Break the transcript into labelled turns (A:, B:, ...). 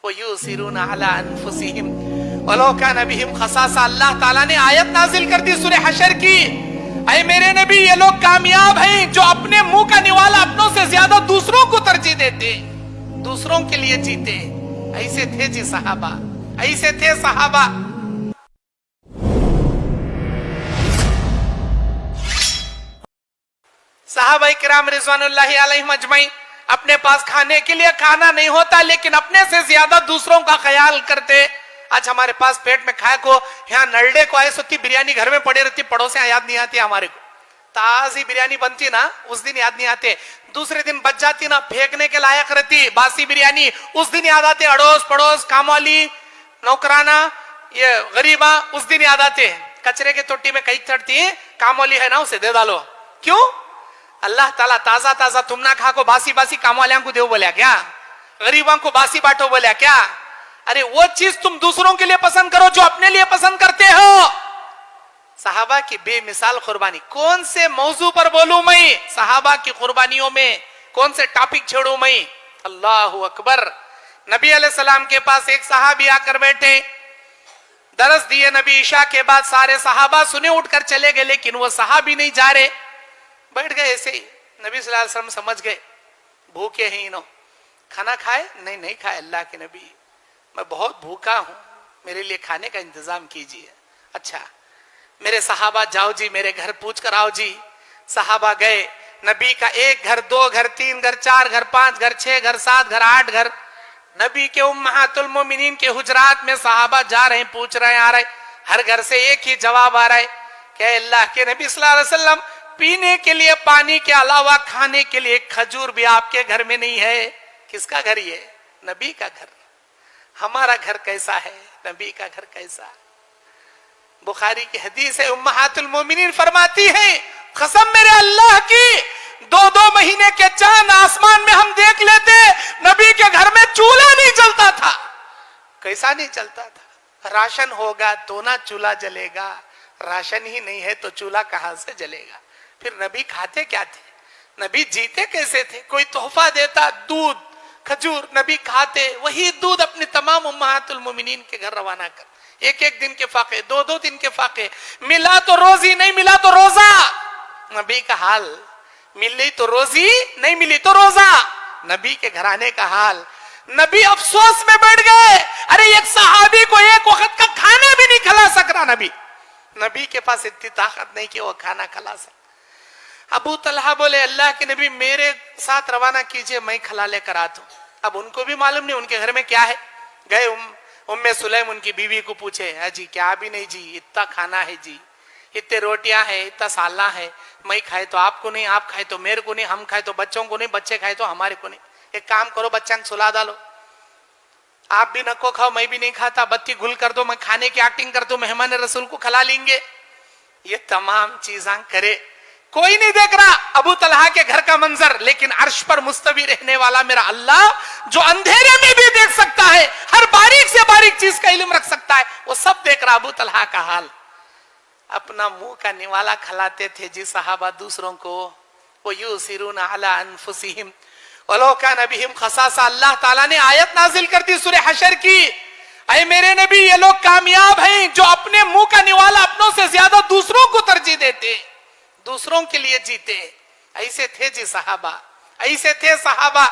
A: وَيُؤْثِرُونَ عَلَىٰ أَنفُسِهِمْ وَلَوْ كَانَ بِهِمْ خَصَاصَةٌ. اللہ تعالیٰ نے آیت نازل کر دی سورہ حشر کی، اے میرے نبی یہ لوگ کامیاب ہیں جو اپنے منہ کا نوالا اپنوں سے زیادہ دوسروں کو ترجیح دیتے، دوسروں کے لیے جیتے. ایسے تھے جی صحابہ، ایسے تھے صحابہ. صحابہ کرام رضوان اللہ علیہم اجمعین اپنے پاس کھانے کے لیے کھانا نہیں ہوتا لیکن اپنے سے زیادہ دوسروں کا خیال کرتے. آج ہمارے پاس پیٹ میں کھائے کو یہاں نرڈے کو آئے سوتی بریانی گھر میں پڑے رہتی، پڑوسیاں یاد نہیں آتی ہمارے کو. تازی بریانی بنتی نا اس دن یاد نہیں آتے، دوسرے دن بچ جاتی نا پھینکنے کے لائق رہتی باسی بریانی، اس دن یاد آتے اڑوس پڑوس کام والی نوکرانہ یہ غریباں، اس دن یاد آتے. کچرے کے توٹی میں کئی چڑھتی کام والی ہے نا اسے دے ڈالو. کیوں؟ اللہ تعالیٰ تازہ تازہ تم نہ کھا کو باسی باسی کام والیاں کو دیو بولیا کیا؟ غریباں کو باسی بانٹو بولیا کیا؟ ارے وہ چیز تم دوسروں کے لیے پسند کرو جو اپنے لیے پسند کرتے ہو. صحابہ کی بے مثال قربانی. کون سے موضوع پر بولوں میں؟ صحابہ کی قربانیوں میں کون سے ٹاپک چھوڑوں میں؟ اللہ اکبر. نبی علیہ السلام کے پاس ایک صحابی آ کر بیٹھے، درس دیے نبی، عشاء کے بعد سارے صحابہ سنے اٹھ کر چلے گئے لیکن وہ صحابی نہیں جا رہے، بیٹھ گئے ایسے ہی. نبی صلی اللہ علیہ وسلم سمجھ گئے بھوکے ہیں انہوں. کھانا کھائے؟ نہیں کھائے اللہ کے نبی، میں بہت بھوکا ہوں، میرے لیے کھانے کا انتظام کیجئے. اچھا میرے صحابہ جاؤ جی میرے گھر پوچھ کر آؤ جی. صحابہ گئے، نبی کا ایک گھر، دو گھر، تین گھر، چار گھر، پانچ گھر، چھ گھر، سات گھر، آٹھ گھر. نبی کے امہات المومنین کے حجرات میں صحابہ جا رہے ہیں، پوچھ رہے ہیں، آ رہے، ہر گھر سے ایک ہی جواب آ رہا ہے کہ اللہ کے نبی صلی اللہ علیہ وسلم پینے کے لیے پانی کے علاوہ کھانے کے لیے ایک کھجور بھی آپ کے گھر میں نہیں ہے. کس کا گھر یہ؟ نبی کا گھر. ہمارا گھر کیسا ہے؟ نبی کا گھر کیسا؟ بخاری کی حدیث ہے، امہات المومنین فرماتی ہیں قسم میرے اللہ کی 2 مہینے کے چاند آسمان میں ہم دیکھ لیتے، نبی کے گھر میں چولہا نہیں جلتا تھا. کیسا نہیں چلتا تھا؟ راشن ہوگا تو نہ چولہا جلے گا، راشن ہی نہیں ہے تو چولہا کہاں سے جلے گا؟ پھر نبی کھاتے کیا تھے؟ نبی جیتے کیسے تھے؟ کوئی تحفہ دیتا، دودھ، کھجور، نبی کھاتے وہی دودھ اپنے تمام امہات المومنین کے گھر روانہ کر. ایک دن کے فاقے، 2 دن کے فاقے، ملا تو روزی نہیں ملا تو روزہ. نبی کا حال، ملی تو روزی نہیں ملی تو روزہ. نبی کے گھرانے کا حال. نبی افسوس میں بیٹھ گئے، ارے ایک صحابی کو ایک وقت کا کھانا بھی نہیں کھلا سک رہا. نبی کے پاس اتنی طاقت نہیں کہ وہ کھانا کھلا سک. ابو طلحہ بولے اللہ کے نبی میرے ساتھ روانہ کیجئے، میں کھلا لے کر آتا ہوں. اب ان کو بھی معلوم نہیں ان کے گھر میں کیا ہے. گئے ام سلیم ان کی بیوی کو پوچھے، ہے جی کیا بھی نہیں جی، اتنا کھانا ہے جی، اتنے روٹیاں ہیں، اتنا سالنا ہے، میں کھائے تو آپ کو نہیں، آپ کھائے تو میرے کو نہیں، ہم کھائے تو بچوں کو نہیں، بچے کھائے تو ہمارے کو نہیں. ایک کام کرو بچوں کو سلا ڈالو، آپ بھی نکو کھاؤ، میں بھی نہیں کھاتا، بتی گل کر دو، میں کھانے کی ایکٹنگ کر دو، مہمان رسول کو کھلا لیں گے. یہ تمام چیزاں کرے، کوئی نہیں دیکھ رہا ابو طلحہ کے گھر کا منظر، لیکن عرش پر مستوی رہنے والا میرا اللہ جو اندھیرے میں بھی دیکھ سکتا ہے، ہر باریک سے باریک چیز کا علم رکھ سکتا ہے، وہ سب دیکھ رہا. ابو طلحہ کا حال. اپنا منہ کا نوالا کھلاتے تھے جی صحابہ دوسروں کو. وَيُؤْثِرُونَ عَلَىٰ أَنفُسِهِمْ وَلَوْ كَانَ بِهِمْ خَصَاصَةٌ. اللہ تعالیٰ نے آیت نازل کر دی سورہ حشر کی، اے میرے نبی یہ لوگ کامیاب ہیں جو اپنے منہ کا نوالا اپنوں سے زیادہ دوسروں کو ترجیح دیتے، دوسروں کے لیے جیتے. ایسے تھے جی صحابہ، ایسے تھے صحابہ.